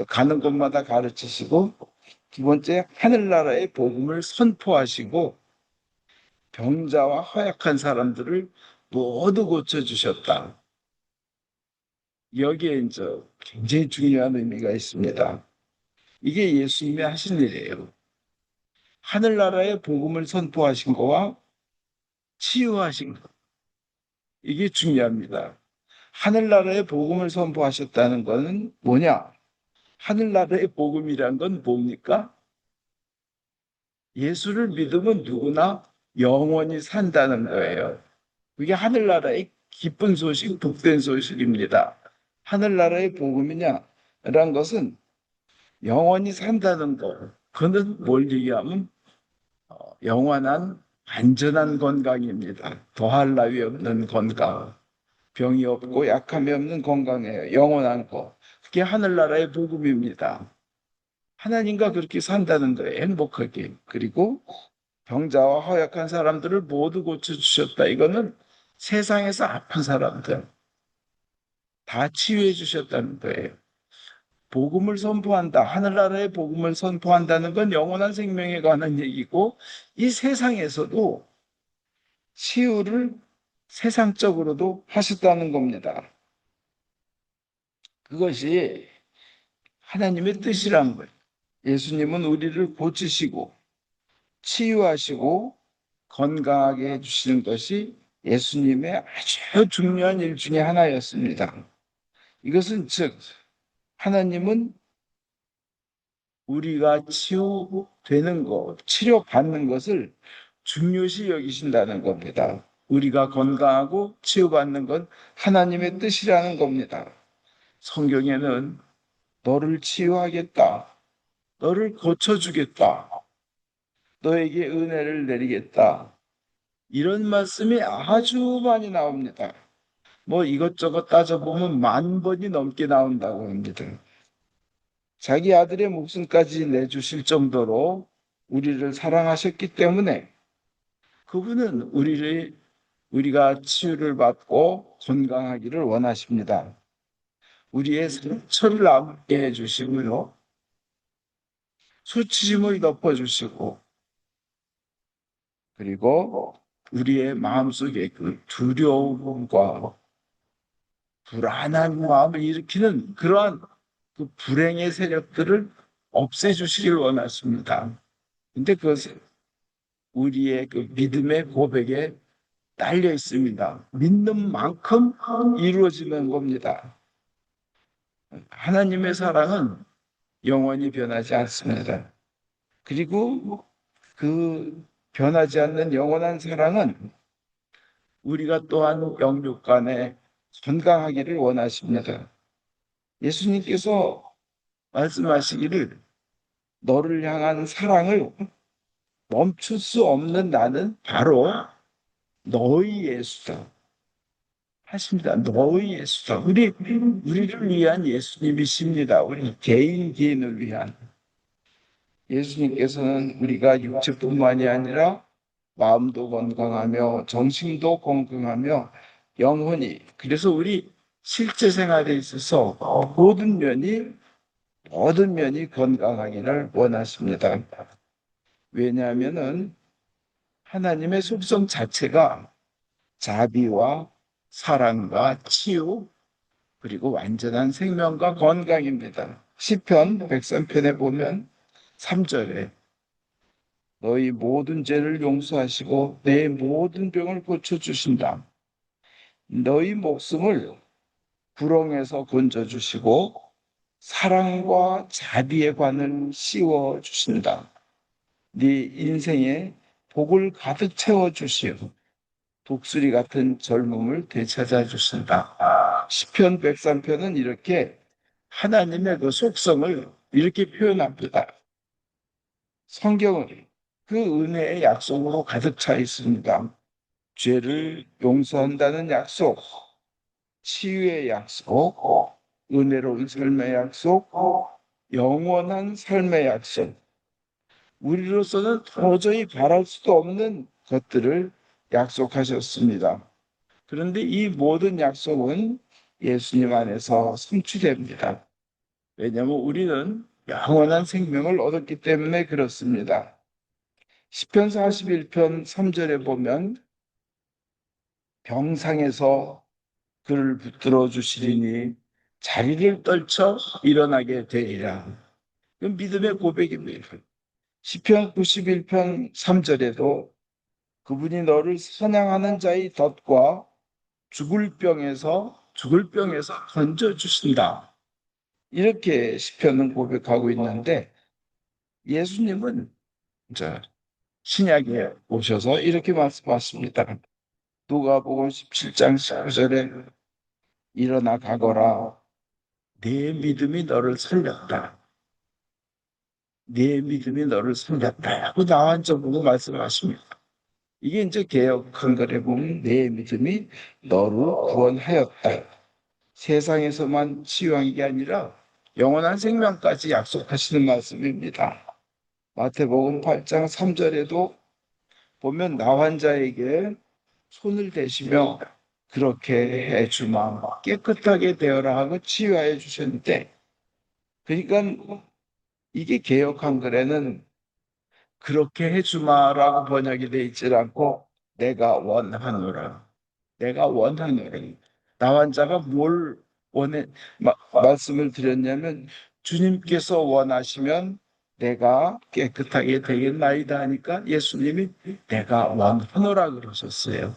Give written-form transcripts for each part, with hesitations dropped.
가는 곳마다 가르치시고, 두 번째, 하늘나라의 복음을 선포하시고 병자와 허약한 사람들을 모두 고쳐주셨다. 여기에 이제 굉장히 중요한 의미가 있습니다. 이게 예수님이 하신 일이에요. 하늘나라의 복음을 선포하신 거와 치유하신 거. 이게 중요합니다. 하늘나라의 복음을 선포하셨다는 것은 뭐냐? 하늘나라의 복음이란 건 뭡니까? 예수를 믿으면 누구나 영원히 산다는 거예요. 그게 하늘나라의 기쁜 소식, 복된 소식입니다. 하늘나라의 복음이냐? 라는 것은 영원히 산다는 거. 그는 뭘 얘기하면 영원한 안전한 건강입니다. 더할 나위 없는 건강. 병이 없고 약함이 없는 건강이에요. 영원한 거. 그게 하늘나라의 복음입니다. 하나님과 그렇게 산다는 거예요. 행복하게. 그리고 병자와 허약한 사람들을 모두 고쳐주셨다. 이거는 세상에서 아픈 사람들 다 치유해 주셨다는 거예요. 복음을 선포한다. 하늘나라의 복음을 선포한다는 건 영원한 생명에 관한 얘기고, 이 세상에서도 치유를 세상적으로도 하셨다는 겁니다. 그것이 하나님의 뜻이란 거예요. 예수님은 우리를 고치시고 치유하시고 건강하게 해주시는 것이 예수님의 아주 중요한 일 중에 하나였습니다. 이것은 즉 하나님은 우리가 치유되는 것, 치료받는 것을 중요시 여기신다는 겁니다. 우리가 건강하고 치유받는 건 하나님의 뜻이라는 겁니다. 성경에는 너를 치유하겠다, 너를 고쳐주겠다, 너에게 은혜를 내리겠다, 이런 말씀이 아주 많이 나옵니다. 뭐 이것저것 따져보면 10,000번이 넘게 나온다고 합니다. 자기 아들의 목숨까지 내주실 정도로 우리를 사랑하셨기 때문에 그분은 우리가 치유를 받고 건강하기를 원하십니다. 우리의 상처를 남게 해주시고요. 수치심을 덮어주시고, 그리고 우리의 마음속에 그 두려움과 불안한 마음을 일으키는 그러한 그 불행의 세력들을 없애주시길 원하십니다. 근데 그것은 우리의 그 믿음의 고백에 딸려 있습니다. 믿는 만큼 이루어지는 겁니다. 하나님의 사랑은 영원히 변하지 않습니다. 그리고 그 변하지 않는 영원한 사랑은 우리가 또한 영육 간에 건강하기를 원하십니다. 예수님께서 말씀하시기를 너를 향한 사랑을 멈출 수 없는 나는 바로 너희 예수다 하십니다. 너희 예수다. 우리를 위한 예수님이십니다. 우리 개인을 위한. 예수님께서는 우리가 육체뿐만이 아니라 마음도 건강하며 정신도 건강하며 영혼이, 그래서 우리 실제 생활에 있어서 모든 면이 건강하기를 원하십니다. 왜냐하면은 하나님의 속성 자체가 자비와 사랑과 치유, 그리고 완전한 생명과 건강입니다. 시편 103편에 보면 3절에 너희 모든 죄를 용서하시고 내 모든 병을 고쳐주신다. 너희 목숨을 불엉에서 건져주시고 사랑과 자비의 관을 씌워주신다. 네 인생에 복을 가득 채워주시오. 독수리 같은 젊음을 되찾아 주신다. 시편 103편은 이렇게 하나님의 그 속성을 이렇게 표현합니다. 성경은 그 은혜의 약속으로 가득 차 있습니다. 죄를 용서한다는 약속, 치유의 약속, 은혜로운 삶의 약속, 영원한 삶의 약속. 우리로서는 도저히 바랄 수도 없는 것들을 약속하셨습니다. 그런데 이 모든 약속은 예수님 안에서 성취됩니다. 왜냐하면 우리는 영원한 생명을 얻었기 때문에 그렇습니다. 시편 41편 3절에 보면 병상에서 그를 붙들어 주시리니 자리를 떨쳐 일어나게 되리라. 그 믿음의 고백입니다. 시편 91편 3절에도 그분이 너를 사냥하는 자의 덫과 죽을 병에서 건져 주신다. 이렇게 시편은 고백하고 있는데 예수님은 이제 신약에 오셔서 이렇게 말씀하십니다. 누가복음 17장 19절에 일어나 가거라. 내 믿음이 너를 살렸다. 내 믿음이 너를 살렸다. 하고 나한적으로 말씀하십니다. 이게 이제 개역 한글에 보면 내 믿음이 너를 구원하였다. 세상에서만 치유한 게 아니라 영원한 생명까지 약속하시는 말씀입니다. 마태복음 8장 3절에도 보면 나 환자에게 손을 대시며 그렇게 해주마 깨끗하게 되어라 하고 치유하여 주셨는데 그러니까 이게 개역 한글에는 그렇게 해주마라고 번역이 되어 있지 않고 내가 원하노라. 내가 원하노라. 나 환자가 뭘 말씀을 드렸냐면 주님께서 원하시면 내가 깨끗하게 되겠나이다 하니까 예수님이 내가 원하노라 그러셨어요.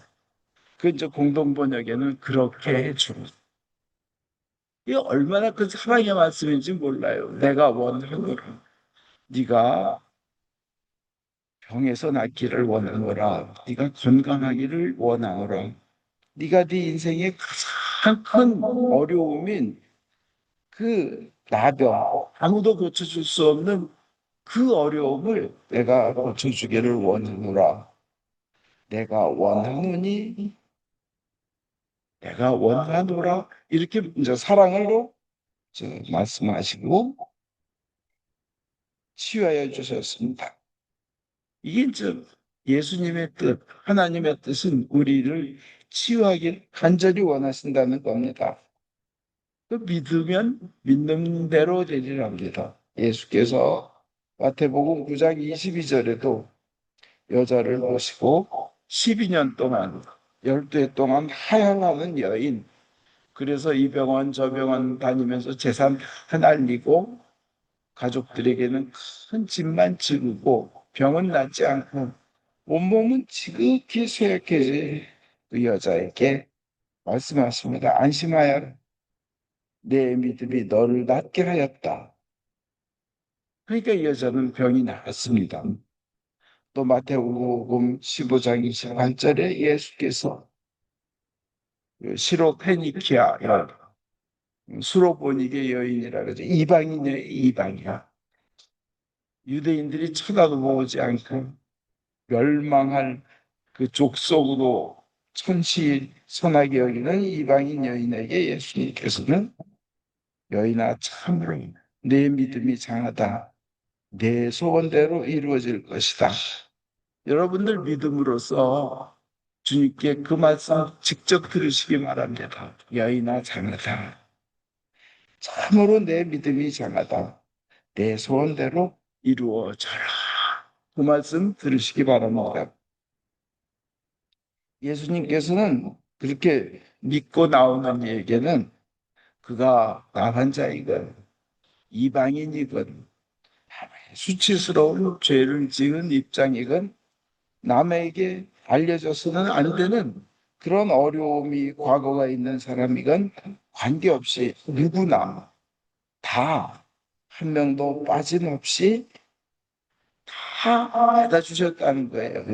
그 이제 공동 번역에는 그렇게 해주라. 이게 얼마나 큰 사랑의 말씀인지 몰라요. 내가 원하노라. 네가 병에서 낫기를 원하노라. 네가 건강하기를 원하노라. 네가 네 인생의 가장 큰 어려움인 그 나병, 아무도 고쳐줄 수 없는 그 어려움을 내가 고쳐주기를 원하노라. 내가 원하노니, 내가 원하노라. 이렇게 이제 사랑으로 말씀하시고 치유하여 주셨습니다. 이게 이제 예수님의 뜻, 하나님의 뜻은 우리를 치유하길 간절히 원하신다는 겁니다. 그 믿으면 믿는 대로 되리랍니다. 예수께서 마태복음 9장 22절에도 여자를 모시고 12년 동안 12해 동안 하향하는 여인 그래서 이 병원 저 병원 다니면서 재산 다 날리고 가족들에게는 큰 짐만 지르고 병은 낫지 않고 온몸은 지극히 쇠약해진 그 여자에게 말씀하십니다. 안심하여 내 믿음이 너를 낫게 하였다. 그러니까 이 여자는 병이 나았습니다. 또 마태복음 15장 28절에 예수께서 시로페니키아 수로보니게 여인이라 그러죠. 이방인의 이방이야. 유대인들이 쳐다도 보지 않고 멸망할 그 족속으로 천시 선하게 여기는 이방인 여인에게 예수님께서는 여인아 참으로 내 믿음이 장하다. 내 소원대로 이루어질 것이다. 여러분들 믿음으로써 주님께 그 말씀 직접 들으시기 바랍니다. 여인아 장하다. 참으로 내 믿음이 장하다. 내 소원대로 이루어져라. 그 말씀 들으시기 바랍니다. 예수님께서는 그렇게 믿고 나오는 얘기는 그가 나환자이건 이방인이건 수치스러운 죄를 지은 입장이건 남에게 알려져서는 안 되는 그런 어려움이 과거가 있는 사람이건 관계없이 누구나 다 한 명도 빠짐없이 다 받아주셨다는 거예요.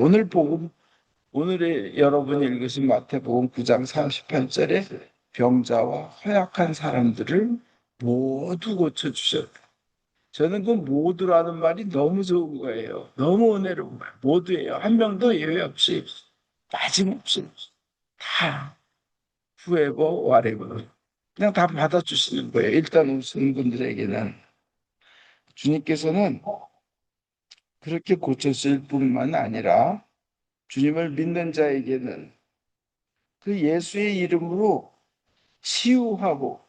오늘의 여러분이 읽으신 마태복음 9장 38절에 병자와 허약한 사람들을 모두 고쳐주셨다. 저는 그 모두라는 말이 너무 좋은 거예요. 너무 은혜로운 거예요. 모두예요. 한 명도 예외 없이 빠짐없이 다 whoever, whatever 그냥 다 받아주시는 거예요. 일단 오시는 분들에게는 주님께서는 그렇게 고쳤을 뿐만 아니라 주님을 믿는 자에게는 그 예수의 이름으로 치유하고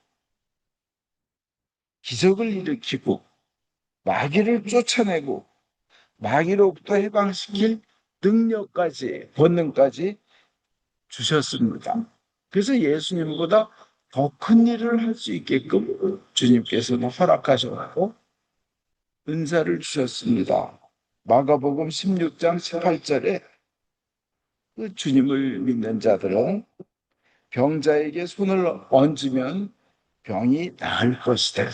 기적을 일으키고 마귀를 쫓아내고 마귀로부터 해방시킬 능력까지, 권능까지 주셨습니다. 그래서 예수님보다 더 큰 일을 할 수 있게끔 주님께서는 허락하셨고 은사를 주셨습니다. 마가복음 16장 18절에 그 주님을 믿는 자들은 병자에게 손을 얹으면 병이 나을 것이다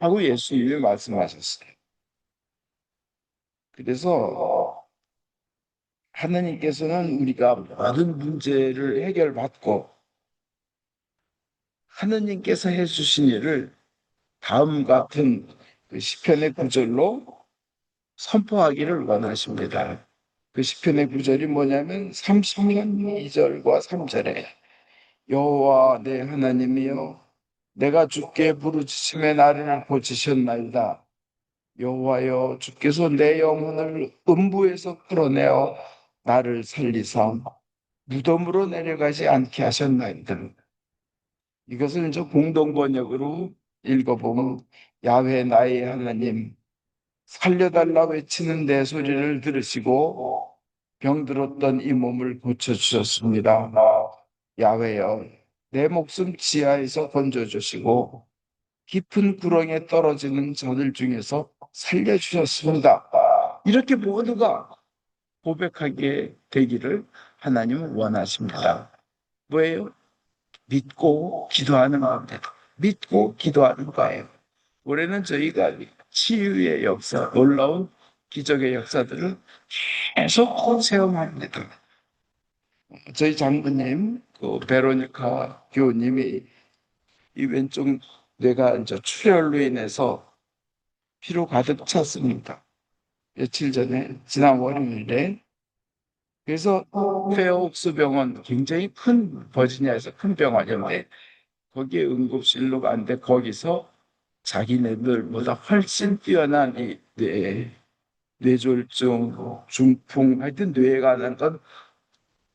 하고 예수님이 말씀하셨어요. 그래서 하나님께서는 우리가 모든 문제를 해결받고 하느님께서 해주신 일을 다음 같은 그 시편의 구절로 선포하기를 원하십니다. 그 시편의 구절이 뭐냐면 30편 2절과 3절에 여호와 내 하나님이여 내가 주께 부르짖음에 나를 고치셨나이다. 여호와여 주께서 내 영혼을 음부에서 끌어내어 나를 살리사 무덤으로 내려가지 않게 하셨나이다. 이것을 이제 공동 번역으로 읽어보면 야훼 나의 하나님 살려달라 외치는 내 소리를 들으시고 병들었던 이 몸을 고쳐주셨습니다. 야훼여 내 목숨 지하에서 건져주시고 깊은 구렁에 떨어지는 저들 중에서 살려주셨습니다. 이렇게 모두가 고백하게 되기를 하나님은 원하십니다. 뭐예요? 믿고 기도하는 겁니다. 믿고 기도하는 거예요. 올해는 저희가 치유의 역사, 놀라운 기적의 역사들을 계속 체험합니다. 저희 장부님, 그 베로니카 교우님이 이 왼쪽 뇌가 이제 출혈로 인해서 피로 가득 찼습니다. 며칠 전에, 지난 월요일에. 그래서 페어옥스 병원, 굉장히 큰, 버지니아에서 큰 병원인데, 거기에 응급실로 갔는데, 거기서 자기네들보다 훨씬 뛰어난 이 뇌졸중, 중풍, 하여튼 뇌에 관한 건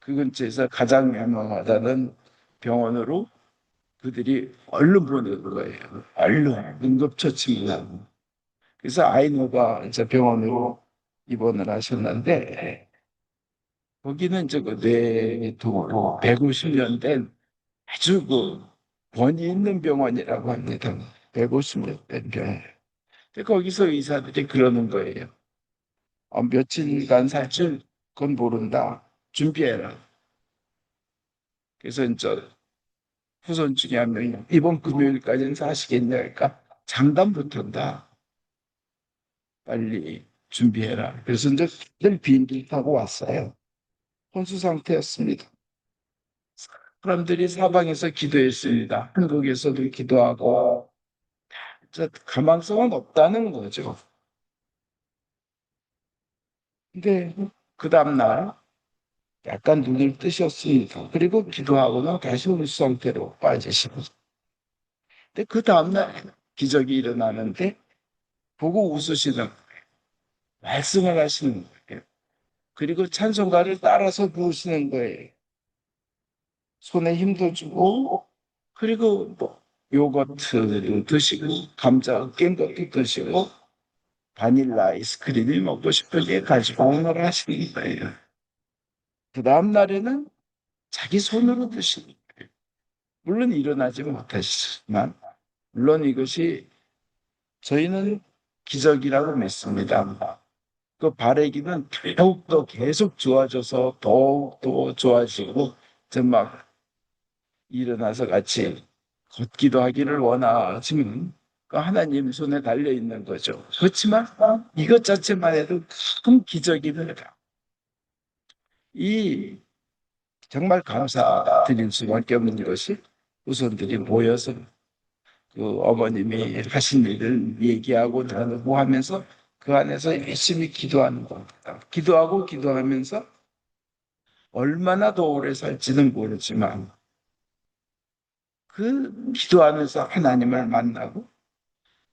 그 근처에서 가장 유명하다는 병원으로 그들이 얼른 보내는 거예요. 얼른 응급처치입니다. 그래서 아이노바 이제 병원으로 입원을 하셨는데 거기는 이제 그 뇌통으로 150년 된 아주 그 권위 있는 병원이라고 합니다. 150년 된 병원. 근데 거기서 의사들이 그러는 거예요. 며칠간 살줄 그건 모른다. 준비해라. 그래서 이제 후손 중에 한 명이 이번 금요일까지는 사시겠냐 그러니까 장담 못한다. 빨리 준비해라. 그래서 이제 늘 비행기 타고 왔어요. 혼수 상태였습니다. 사람들이 사방에서 기도했습니다. 한국에서도 기도하고 가망성은 없다는 거죠. 근데 그 다음날 약간 눈을 뜨셨습니다. 그리고 기도하고는 다시 혼수 상태로 빠지시고. 근데 그 다음날 기적이 일어나는데 보고 웃으시는 말씀을 하시는 거예요. 그리고 찬송가를 따라서 부르시는 거예요. 손에 힘도 주고 그리고 뭐 요거트도 드시고 감자 깬 것도 드시고 바닐라 아이스크림이 먹고 싶을 때 가지고 오늘 하시는 거예요. 그 다음 날에는 자기 손으로 드시는 거예요. 물론 일어나지 못하시지만 물론 이것이 저희는 기적이라고 믿습니다. 그 바래기는 더욱더 계속 좋아져서 더욱더 좋아지고 막 일어나서 같이 걷기도 하기를 원하지만 그 하나님 손에 달려 있는 거죠. 그렇지만 이것 자체만 해도 큰 기적입니다. 이 정말 감사드릴 수밖에 없는 것이 후손들이 모여서 그 어머님이 하신 일을 얘기하고 나누고 하면서 그 안에서 열심히 기도하는 겁니다. 기도하고 기도하면서 얼마나 더 오래 살지는 모르지만 그 기도하면서 하나님을 만나고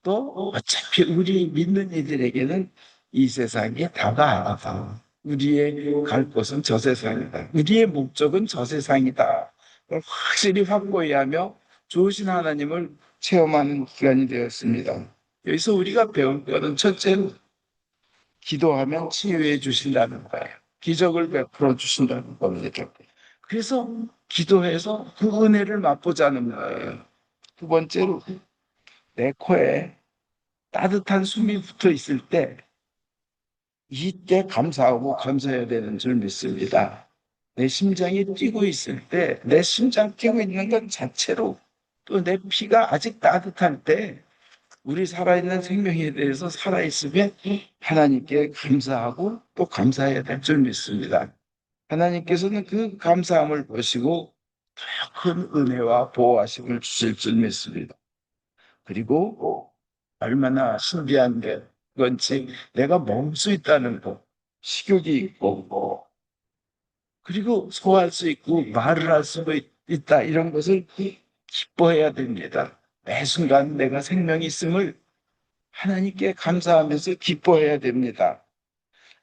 또 어차피 우리 믿는 이들에게는 이 세상이 다가 아니다. 우리의 갈 곳은 저 세상이다. 우리의 목적은 저 세상이다. 그걸 확실히 확고히 하며 좋으신 하나님을 체험하는 기간이 되었습니다. 여기서 우리가 배울 거는 첫째로 기도하면 치유해 주신다는 거예요. 기적을 베풀어 주신다는 겁니다. 그래서 기도해서 그 은혜를 맛보자는 거예요. 두 번째로 내 코에 따뜻한 숨이 붙어 있을 때 이때 감사하고 감사해야 되는 줄 믿습니다. 내 심장이 뛰고 있을 때 내 심장 뛰고 있는 것 자체로 또 내 피가 아직 따뜻할 때 우리 살아있는 생명에 대해서 살아있음에 하나님께 감사하고 또 감사해야 될 줄 믿습니다. 하나님께서는 그 감사함을 보시고 더 큰 은혜와 보호하심을 주실 줄 믿습니다. 그리고 얼마나 신비한 게 건지 내가 먹을 수 있다는 거, 식욕이 있고 그리고 소화할 수 있고 말을 할 수 있다 이런 것을 기뻐해야 됩니다. 매 순간 내가 생명이 있음을 하나님께 감사하면서 기뻐해야 됩니다.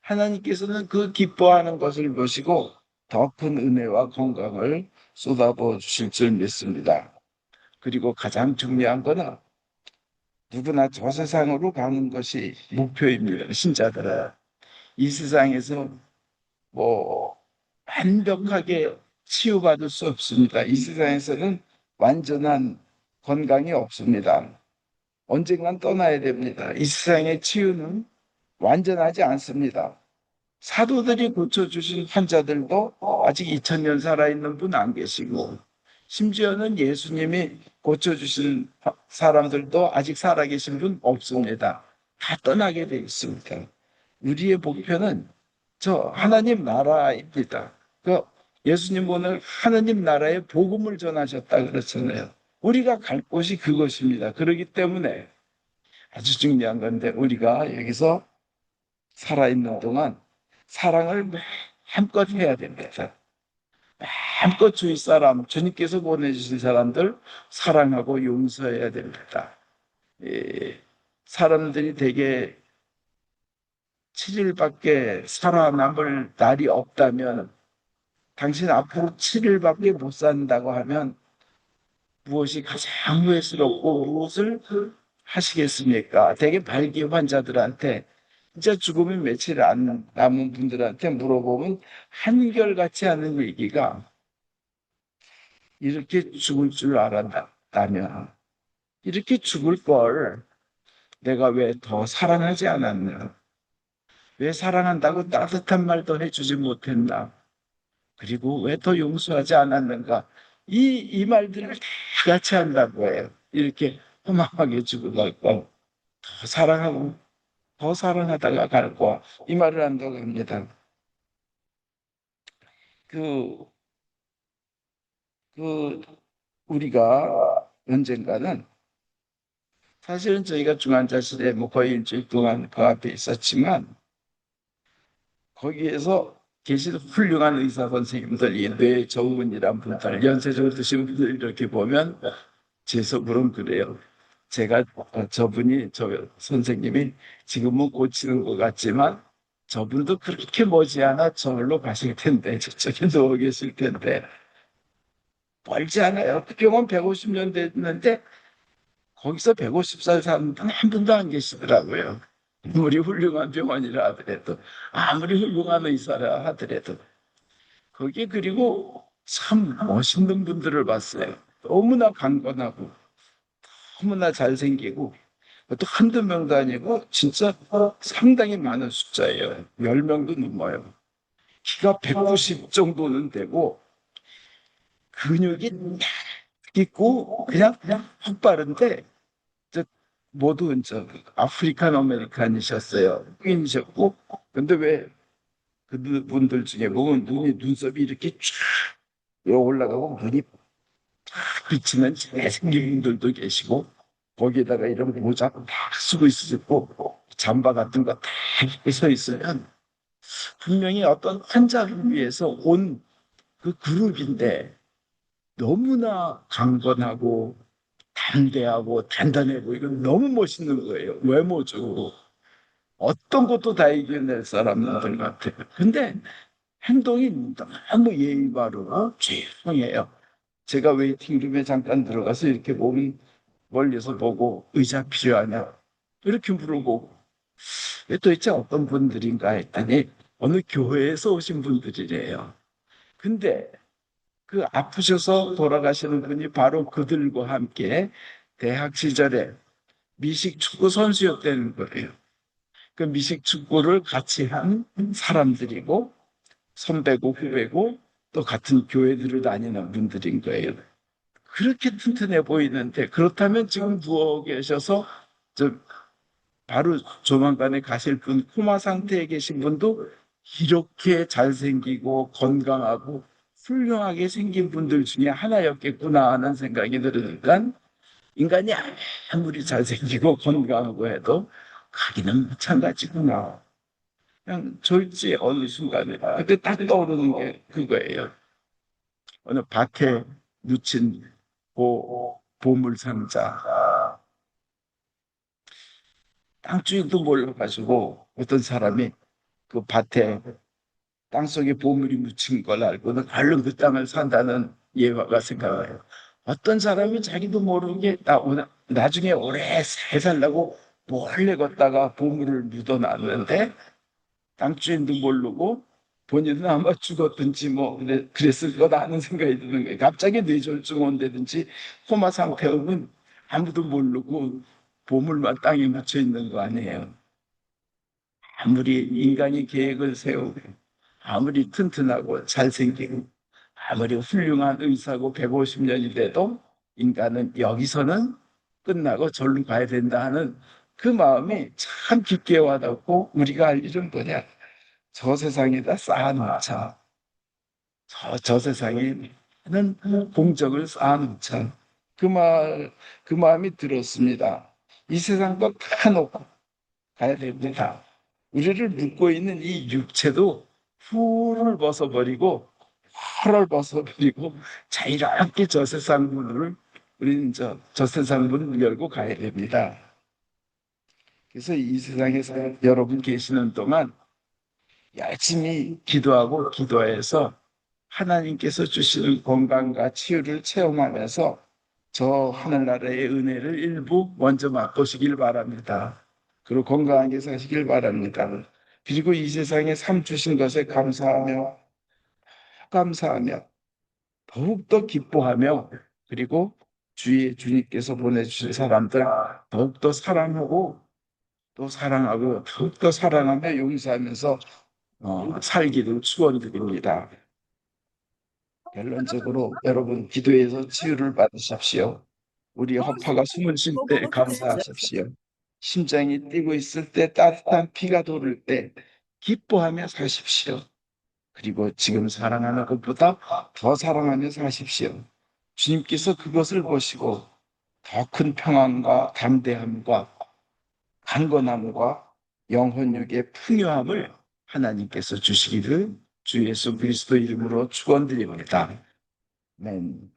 하나님께서는 그 기뻐하는 것을 보시고 더 큰 은혜와 건강을 쏟아부어 주실 줄 믿습니다. 그리고 가장 중요한 거는 누구나 저 세상으로 가는 것이 목표입니다. 신자들은 이 세상에서 뭐 완벽하게 치유받을 수 없습니다. 이 세상에서는 완전한 건강이 없습니다. 언젠간 떠나야 됩니다. 이 세상의 치유는 완전하지 않습니다. 사도들이 고쳐주신 환자들도 아직 2000년 살아있는 분 안 계시고, 심지어는 예수님이 고쳐주신 사람들도 아직 살아계신 분 없습니다. 다 떠나게 돼 있습니다. 우리의 목표는 저 하나님 나라입니다. 그 예수님 오늘 하나님 나라의 복음을 전하셨다 그랬잖아요. 우리가 갈 곳이 그것입니다. 그렇기 때문에 아주 중요한 건데 우리가 여기서 살아있는 동안 사랑을 마음껏 해야 됩니다. 마음껏 주위 사람, 주님께서 보내주신 사람들 사랑하고 용서해야 됩니다. 사람들이 되게 7일밖에 살아남을 날이 없다면 당신 앞으로 7일밖에 못 산다고 하면 무엇이 가장 후회스럽고 무엇을 하시겠습니까? 되게 발기 환자들한테 진짜 죽음이 며칠 안 남은 분들한테 물어보면 한결같이 하는 얘기가 이렇게 죽을 줄 알았다면 이렇게 죽을 걸 내가 왜 더 사랑하지 않았나? 왜 사랑한다고 따뜻한 말도 해주지 못했나? 그리고 왜 더 용서하지 않았는가? 이 말들을 다 같이 한다고 해요. 이렇게 허망하게 죽어갈 거, 더 사랑하고, 더 사랑하다가 갈 거, 이 말을 한다고 합니다. 그, 우리가 언젠가는 사실은 저희가 중환자실에 뭐 거의 일주일 동안 그 앞에 있었지만 거기에서 계신 훌륭한 의사 선생님들, 뇌 전문이란 분들, 연세적으로 드신 분들 이렇게 보면 제 속으로는 그래요. 제가 저분이 저 선생님이 지금은 고치는 것 같지만 저분도 그렇게 머지않아 저걸로 가실 텐데 저쪽에 누워 계실 텐데 멀지 않아요. 병원 150년 됐는데 거기서 150살 사는 분 한 분도 안 계시더라고요. 아무리 훌륭한 병원이라 하더라도 아무리 훌륭한 의사라 하더라도 거기 그리고 참 멋있는 분들을 봤어요. 너무나 강건하고 너무나 잘생기고 또 한두 명도 아니고 진짜 상당히 많은 숫자예요. 10명도 넘어요. 키가 190 정도는 되고 근육이 딱 있고 그냥 확 빠른데 저 모두 저 아프리칸 아메리칸이셨어요. 흑인이셨고 근데 왜 그분들 중에 보면 눈썹이 이렇게 쫙 올라가고 눈이 탁 비치는 잘생긴 분들도 계시고 거기에다가 이런 모자 딱 쓰고 있으시고 잠바 같은 거 딱 서 있으면 분명히 어떤 환자를 위해서 온 그 그룹인데 너무나 강건하고 담대하고 단단해 보이고 너무 멋있는 거예요. 외모적으로. 어떤 것도 다 이겨낼 사람들 같아요. 근데 행동이 너무 예의 바르고 조용해요. 제가 웨이팅룸에 잠깐 들어가서 이렇게 보면 멀리서 보고 의자 필요하냐 이렇게 물어보고 도대체 어떤 분들인가 했더니 어느 교회에서 오신 분들이래요. 근데 그 아프셔서 돌아가시는 분이 바로 그들과 함께 대학 시절에 미식 축구 선수였다는 거예요. 그 미식 축구를 같이 한 사람들이고 선배고 후배고 또 같은 교회들을 다니는 분들인 거예요. 그렇게 튼튼해 보이는데 그렇다면 지금 누워 계셔서 저 바로 조만간에 가실 분 코마 상태에 계신 분도 이렇게 잘생기고 건강하고 훌륭하게 생긴 분들 중에 하나였겠구나 하는 생각이 들으니까 인간이 아무리 잘생기고 건강하고 해도 가기는 마찬가지구나. 그냥 졸지 어느 순간에 그때 딱 떠오르는 게 그거예요. 어느 밭에 묻힌 보물 상자. 땅주인도 몰라가지고 어떤 사람이 그 밭에 땅속에 보물이 묻힌 걸 알고는 얼른 그 땅을 산다는 예화가 생각나요. 어떤 사람이 자기도 모르게 나중에 오래 잘 살라고 몰래 걷다가 보물을 묻어놨는데 땅 주인도 모르고 본인은 아마 죽었든지 뭐 그랬을 거다 하는 생각이 드는 거예요. 갑자기 뇌졸중 온다든지 코마 상태로는 아무도 모르고 보물만 땅에 묻혀 있는 거 아니에요. 아무리 인간이 계획을 세우고 아무리 튼튼하고 잘생기고 아무리 훌륭한 의사고 150년이 돼도 인간은 여기서는 끝나고 절로 가야 된다 하는 그 마음이 참 깊게 와닿고 우리가 할 일은 뭐냐? 저 세상에다 쌓아놓자. 저 세상에 는 공적을 쌓아놓자. 그 마음이 들었습니다. 이 세상도 다 놓고 가야 됩니다. 우리를 묶고 있는 이 육체도 훌을 벗어버리고 헐을 벗어버리고 자유롭게 저 세상 문을 우리는 저 세상 문을 열고 가야 됩니다. 그래서 이 세상에서 여러분 계시는 동안 열심히 기도하고 기도해서 하나님께서 주시는 건강과 치유를 체험하면서 저 하늘나라의 은혜를 일부 먼저 맛보시길 바랍니다. 그리고 건강하게 사시길 바랍니다. 그리고 이 세상에 삶 주신 것에 감사하며 더욱더 기뻐하며 그리고 주의 주님께서 보내주신 사람들 더욱더 사랑하고 또 사랑하고 더욱더 사랑하며 용서하면서 살기를 축원드립니다. 결론적으로 여러분 기도해서 치유를 받으십시오. 우리 허파가 숨을 쉴 때 감사하십시오. 심장이 뛰고 있을 때 따뜻한 피가 도를 때 기뻐하며 사십시오. 그리고 지금 사랑하는 것보다 더 사랑하며 사십시오. 주님께서 그것을 보시고 더 큰 평안과 담대함과 강건함과 영혼육의 풍요함을 하나님께서 주시기를 주 예수 그리스도 이름으로 축원드립니다. 아멘.